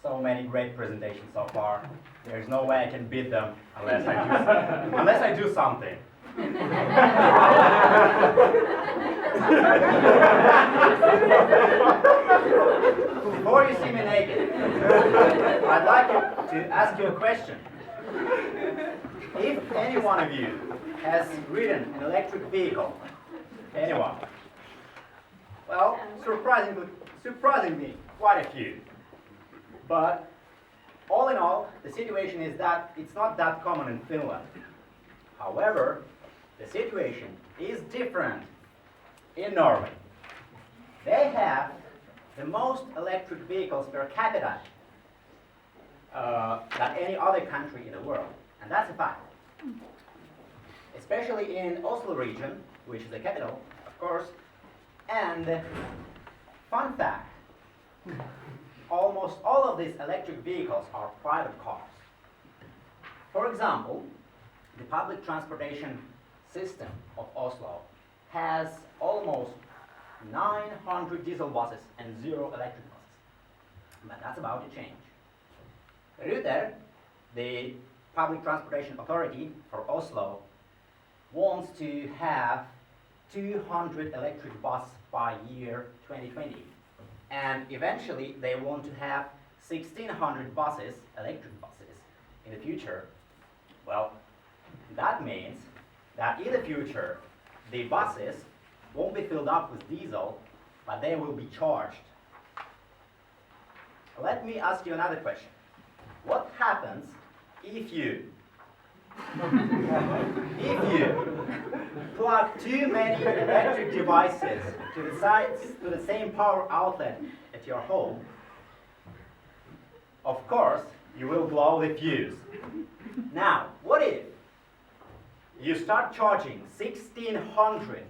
So many great presentations so far. There's no way I can beat them unless I do something. Before you see me naked, I'd like to ask you a question. If any one of you has ridden an electric vehicle, anyone? Well, surprisingly, quite a few. But all in all, the situation is that it's not that common in Finland. However, the situation is different in Norway. They have the most electric vehicles per capita than any other country in the world. And that's a fact. Especially in Oslo region, which is the capital, of course. And fun fact, almost all of these electric vehicles are private cars. For example, the public transportation system of Oslo has almost 900 diesel buses and 0 electric buses. But that's about to change. Ruter, the public transportation authority for Oslo, wants to have 200 electric buses by year 2020. And eventually they want to have 1,600 buses, electric buses, in the future. Well, that means that in the future the buses won't be filled up with diesel, but they will be charged. Let me ask you another question. What happens if you plug too many electric devices to the same power outlet at your home? Of course, you will blow the fuse. Now, what if you start charging 1,600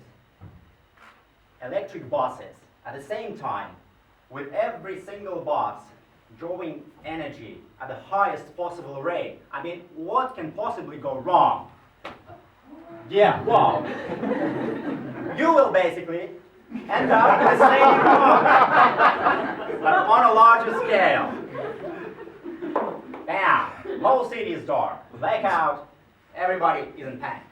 electric buses at the same time, with every single bus drawing energy at the highest possible rate? I mean, what can possibly go wrong? Yeah, well, you will basically end up in the same car, but on a larger scale. Bam! Whole city is dark, blackout, everybody is in panic.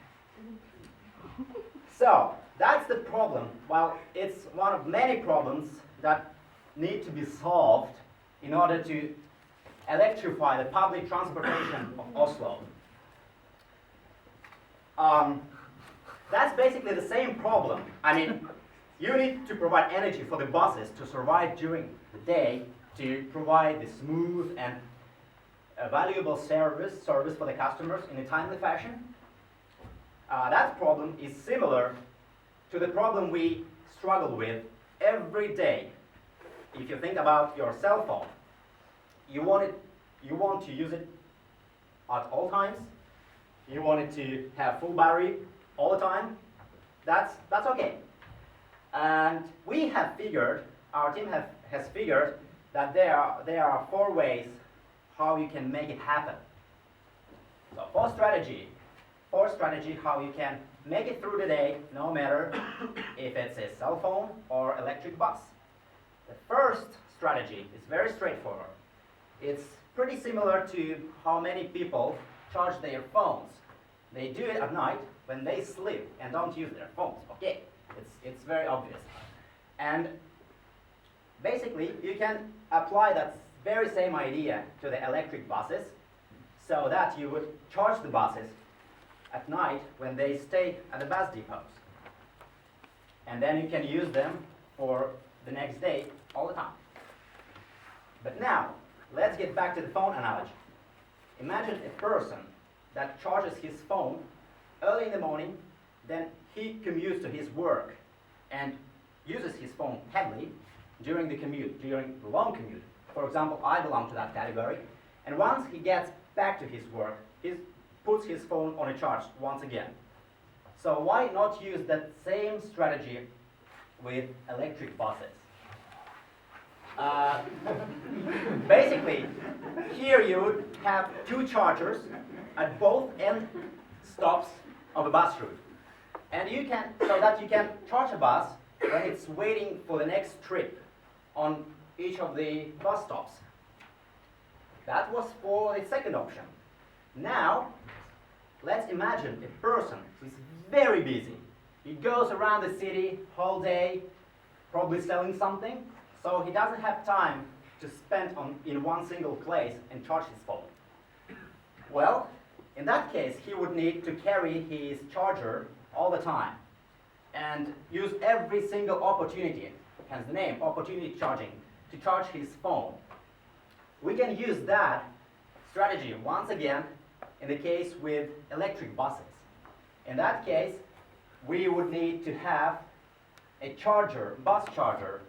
So, that's the problem. Well, it's one of many problems that need to be solved in order to electrify the public transportation of Oslo. That's basically the same problem. I mean, you need to provide energy for the buses to survive during the day, to provide the smooth and valuable service for the customers in a timely fashion. That problem is similar to the problem we struggle with every day. If you think about your cell phone, you want to use it at all times. You want it to have full battery all the time. That's okay. And we have figured, our team has figured that there are 4 ways how you can make it happen. So 4 strategy how you can make it through the day, no matter if it's a cell phone or electric bus. The first strategy is very straightforward. It's pretty similar to how many people charge their phones. They do it at night when they sleep and don't use their phones. Okay, it's very obvious. And basically, you can apply that very same idea to the electric buses, so that you would charge the buses at night when they stay at the bus depots. And then you can use them for the next day all the time. But now, let's get back to the phone analogy. Imagine a person that charges his phone early in the morning, then he commutes to his work and uses his phone heavily during the commute, during the long commute. For example, I belong to that category. And once he gets back to his work, he puts his phone on a charge once again. So why not use that same strategy with electric buses? Basically, here you would have 2 chargers at both end stops of a bus route. And so that you can charge a bus when it's waiting for the next trip on each of the bus stops. that was for the second option. Now, let's imagine a person who is very busy. He goes around the city whole day, probably selling something, so he doesn't have time to spend in one single place and charge his phone. Well, in that case, he would need to carry his charger all the time and use every single opportunity, hence the name, opportunity charging, to charge his phone. We can use that strategy once again in the case with electric buses. In that case, we would need to have a charger, bus charger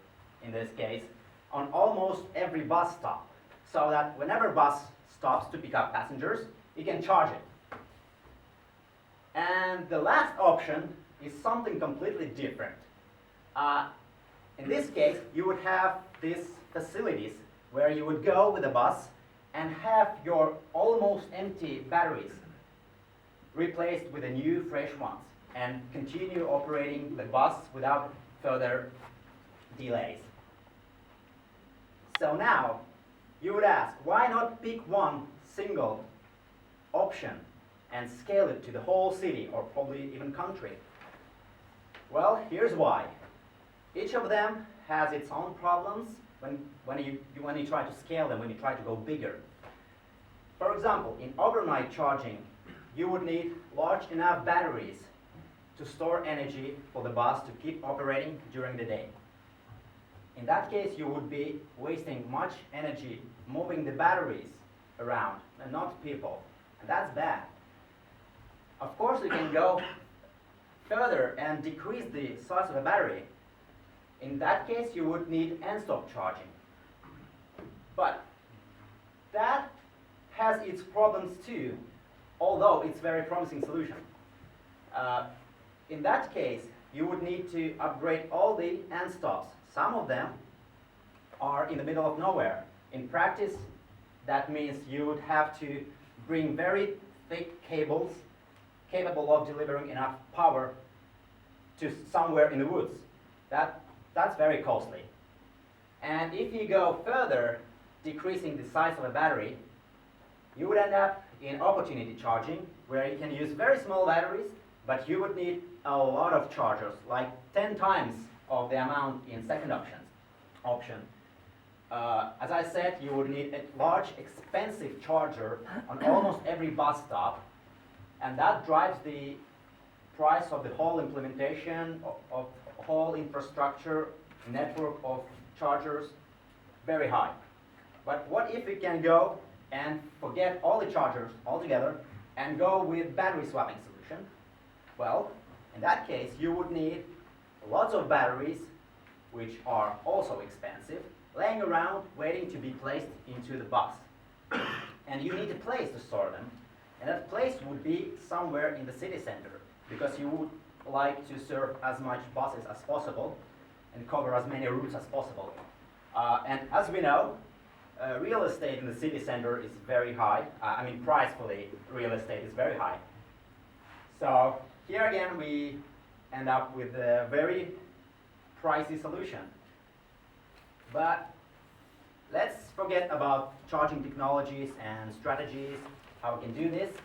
in this case, on almost every bus stop, so that whenever bus stops to pick up passengers, you can charge it. And the last option is something completely different. In this case, you would have these facilities where you would go with a bus and have your almost empty batteries replaced with a new fresh ones and continue operating the bus without further delays. So now, you would ask, why not pick one single option and scale it to the whole city or probably even country? Well, here's why. Each of them has its own problems when you try to scale them, when you try to go bigger. For example, in overnight charging, you would need large enough batteries to store energy for the bus to keep operating during the day. In that case, you would be wasting much energy moving the batteries around and not people, and that's bad. Of course, you can go further and decrease the size of the battery. In that case, you would need end-stop charging. But that has its problems too, although it's a very promising solution. In that case, you would need to upgrade all the end stops. Some of them are in the middle of nowhere. In practice, that means you would have to bring very thick cables capable of delivering enough power to somewhere in the woods. That's very costly. And if you go further, decreasing the size of a battery, you would end up in opportunity charging, where you can use very small batteries, but you would need a lot of chargers, like 10 times of the amount in second option. As I said, you would need a large, expensive charger on almost every bus stop, and that drives the price of the whole implementation of whole infrastructure, network of chargers, very high. But what if we can go and forget all the chargers altogether and go with battery swapping solution? Well, in that case, you would need lots of batteries, which are also expensive, laying around waiting to be placed into the bus. And you need a place to store them, and that place would be somewhere in the city center, because you would like to serve as much buses as possible and cover as many routes as possible. And as we know, real estate in the city center is very high. Price for the real estate is very high. So here again, we end up with a very pricey solution. But let's forget about charging technologies and strategies, how we can do this,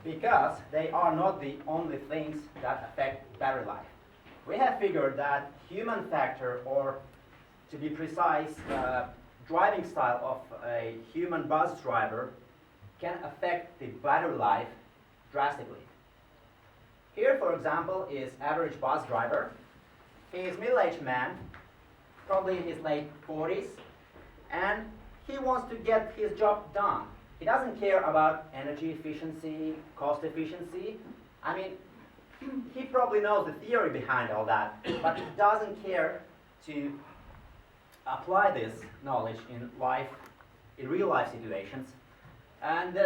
because they are not the only things that affect battery life. We have figured that human factor, or to be precise, driving style of a human bus driver can affect the battery life drastically. Here, for example, is average bus driver. He is middle-aged man, probably in his late 40s, and he wants to get his job done. He doesn't care about energy efficiency, cost efficiency. He probably knows the theory behind all that, but he doesn't care to apply this knowledge in real life situations. And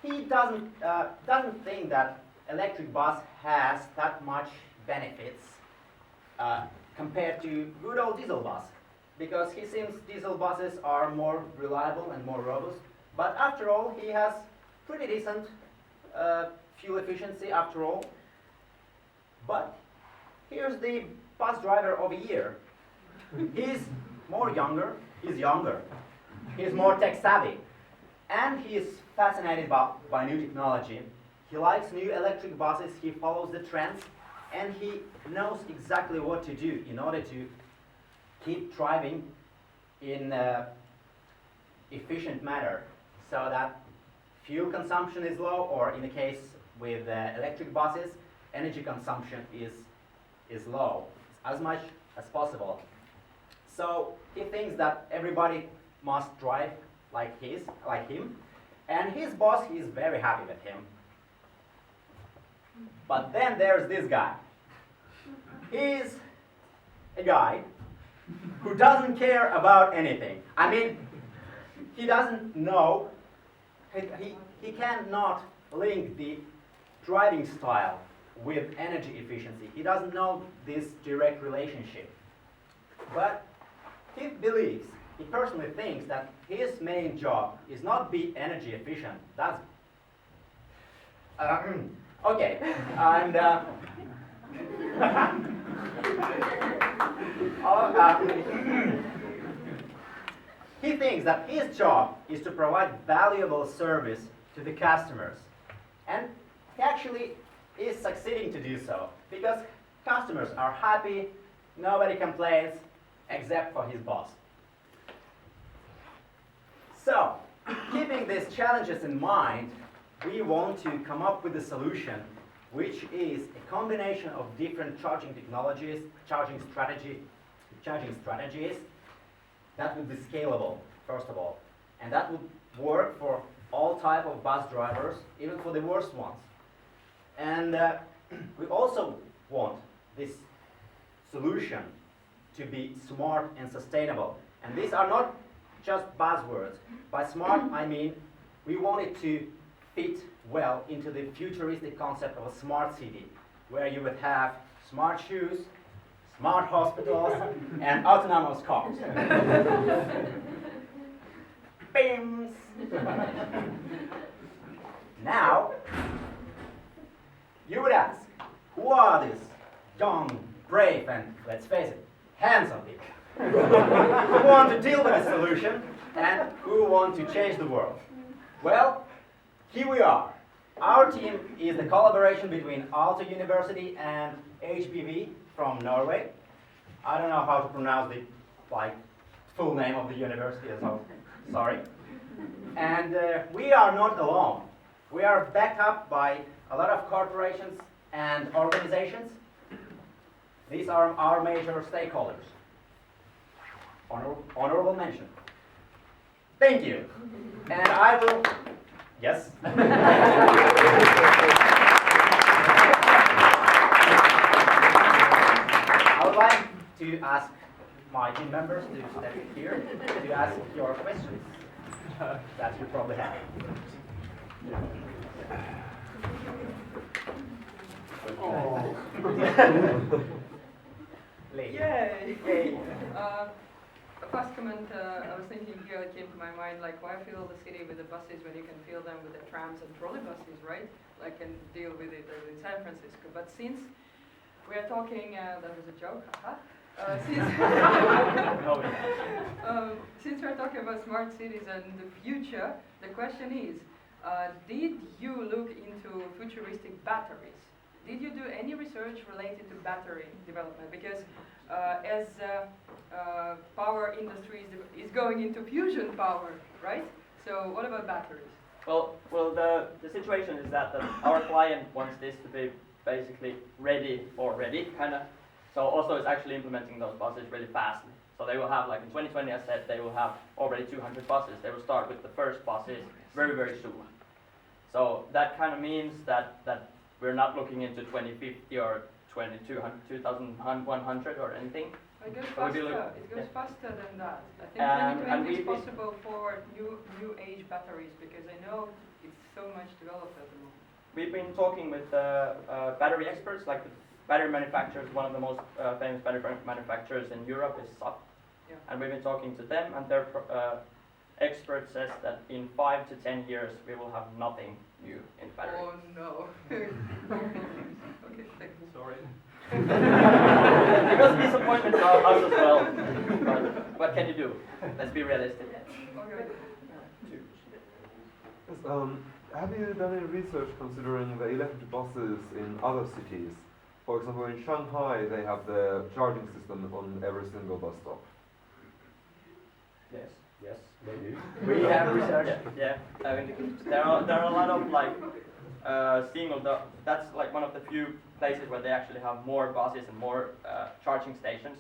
he doesn't think that electric bus has that much benefits compared to good old diesel bus, because he thinks diesel buses are more reliable and more robust. But after all, he has pretty decent fuel efficiency after all. But here's the bus driver of a year. He's younger, He's more tech savvy. And he is fascinated by new technology. He likes new electric buses, he follows the trends, and he knows exactly what to do in order to keep driving in an efficient manner so that fuel consumption is low, or in the case with electric buses, energy consumption is low, as much as possible. So he thinks that everybody must drive like him, and his boss is very happy with him. But then there's this guy. He's a guy who doesn't care about anything. I mean, he doesn't know, he cannot link the driving style with energy efficiency. He doesn't know this direct relationship. But he believes, he personally thinks that his main job is not be energy efficient. That's okay. And he thinks that his job is to provide valuable service to the customers, and he actually is succeeding to do so because customers are happy, nobody complains except for his boss. So, keeping these challenges in mind, we want to come up with a solution which is a combination of different charging technologies, charging strategies that would be scalable, first of all, and that would work for all type of bus drivers, even for the worst ones. And we also want this solution to be smart and sustainable. And these are not just buzzwords. By smart, I mean we want it to fit well into the futuristic concept of a smart city, where you would have smart shoes, smart hospitals, and autonomous cars. Beams! Now, you would ask, who are these young, brave, and, let's face it, handsome people who want to deal with a solution and who want to change the world? Well, here we are. Our team is the collaboration between Aalto University and HBV from Norway. I don't know how to pronounce the full name of the university, so sorry. And we are not alone. We are backed up by a lot of corporations and organizations. These are our major stakeholders. Honorable mention. Thank you. And I will... Yes? I would like to ask my team members to step here to ask your questions that you probably have. Oh. Yay! Yay. First comment, I was thinking here, it came to my mind, like, why fill the city with the buses when you can fill them with the trams and trolleybuses, right? Like, and deal with it in San Francisco. But since we are talking, that was a joke, haha. Since we're talking about smart cities and the future, the question is, did you look into futuristic batteries? Did you do any research related to battery development? Because as power industry is going into fusion power, right? So what about batteries? Well, the situation is that our client wants this to be basically ready, kind of. So also is actually implementing those buses really fast. So they will have, like in 2020, I said, they will have already 200 buses. They will start with the first buses very, very soon. So that kind of means that we're not looking into 2050 or 2100 or anything. It goes faster. It goes faster than that. I think 2020 is possible for new age batteries, because I know it's so much developed at the moment. We've been talking with battery experts, like the battery manufacturers. One of the most famous battery manufacturers in Europe is SAP. Yeah. And we've been talking to them, and their expert says that in 5 to 10 years we will have nothing new in battery. Oh no. Okay, thank you. Sorry. It was a disappointment to us as well. But what can you do? Let's be realistic. Okay. Yes, have you done any research considering the electric buses in other cities? For example, in Shanghai, they have the charging system on every single bus stop. Yes, they do. We have research. Yeah, I mean, there are a lot of like that's like one of the few places where they actually have more buses and more charging stations.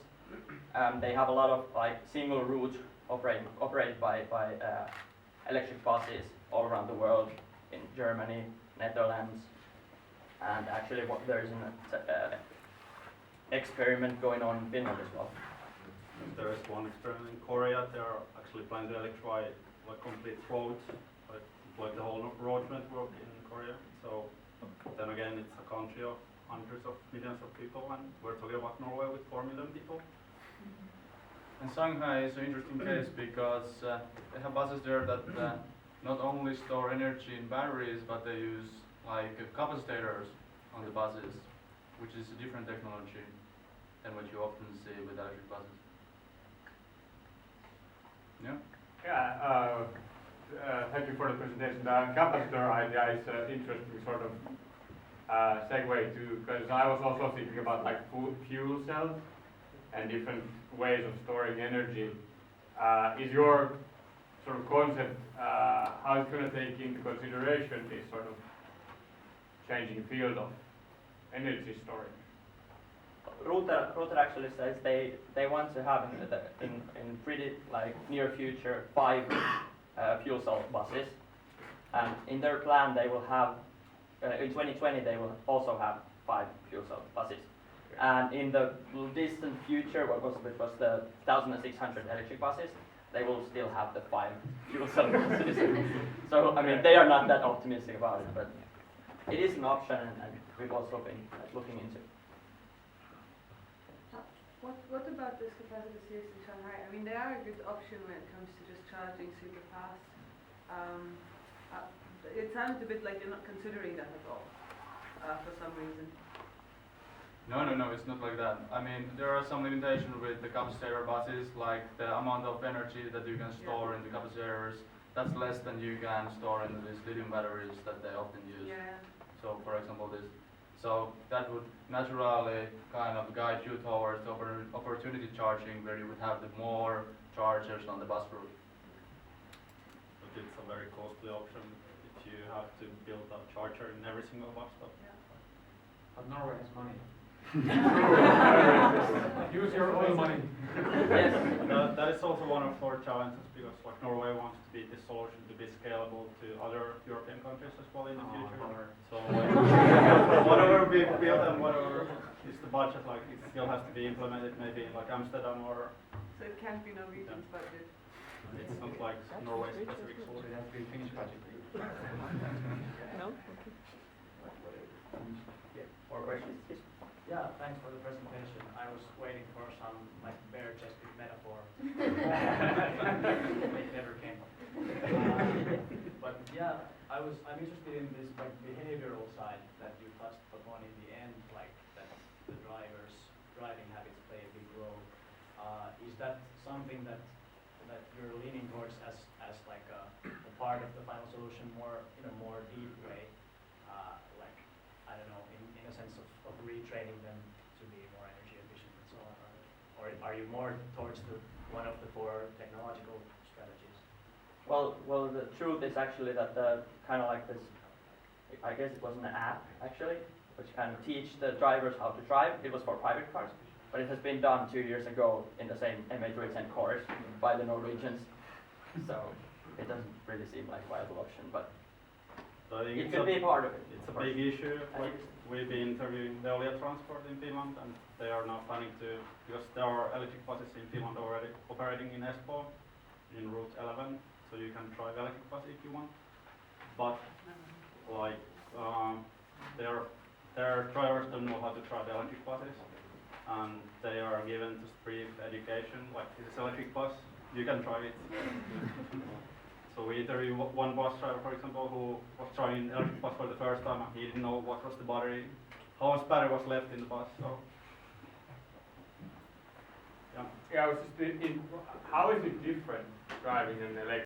They have a lot of like single route operated by electric buses all around the world, in Germany, Netherlands, and actually there is an experiment going on in Finland as well. There is one experiment in Korea. They are actually planning to electrify like complete roads, like the whole road network in Korea. So then again, it's a country of hundreds of millions of people, and we're talking about Norway with 4 million people. And Shanghai is an interesting case because they have buses there that not only store energy in batteries, but they use like capacitors on the buses, which is a different technology than what you often see with electric buses. Yeah? Yeah, thank you for the presentation. The capacitor idea is an interesting sort of segue to, because I was also thinking about like fuel cells and different ways of storing energy. Is your sort of concept how it's going to take into consideration this sort of changing field of energy storage? Router actually says they want to have in pretty like near future 5 fuel cell buses, and in their plan they will have in 2020 they will also have 5 fuel cell buses, and in the distant future, which was the 1,600 electric buses, they will still have the 5 fuel cell buses. So I mean they are not that optimistic about it, but it is an option, and we've also been looking into. What about this capacity series in Shanghai? I mean, they are a good option when it comes to just charging super fast. It sounds a bit like you're not considering that at all, for some reason. No, it's not like that. I mean, there are some limitations with the capacitor buses, like the amount of energy that you can store in the capacitors. That's less than you can store in these lithium batteries that they often use. Yeah. So, for example, this. So that would naturally kind of guide you towards the opportunity charging, where you would have the more chargers on the bus route. But it's a very costly option if you have to build a charger in every single bus stop. Yeah. But Norway has money. Use your own money. Yes. That is also one of our challenges, because like Norway wants to be this solution to be scalable to other European countries as well in the future. So whatever we build and whatever is the budget, like it still has to be implemented maybe in like Amsterdam, or So it can't be Norwegian's budget. it's not like Norway specific solution. It has to be Finnish budget. No? More questions? Yes. Yeah, thanks for the presentation. I was waiting for some like bare chested metaphor. It never came. But yeah, I'm interested in this like behavioral side that you touched upon in the end, like that the driving habits play a big role. Is that something that you're leaning towards as like a part of the final solution, more in a more deep way, like I don't know, in a sense of retraining them to be more energy efficient and so on, or are you more towards one of the 4 technological strategies? Well, the truth is actually that the kind of like this, I guess it was an app actually, which kind of teach the drivers how to drive. It was for private cars, but it has been done 2 years ago in the same ME310 course by the Norwegians. So it doesn't really seem like a viable option, but So I think it could be part of it. It's a big issue. Like we've been interviewing Veolia Transport in Finland, and they are now planning to, because there are electric buses in Finland already operating in Espoo, in Route 11, so you can drive electric bus if you want. But like their drivers don't know how to drive electric buses, and they are given this brief education, like this is electric bus, you can drive it. So we interviewed one bus driver, for example, who was trying electric bus for the first time, and he didn't know what was the battery, how much battery was left in the bus. So, yeah. Yeah, I was just how is it different driving an electric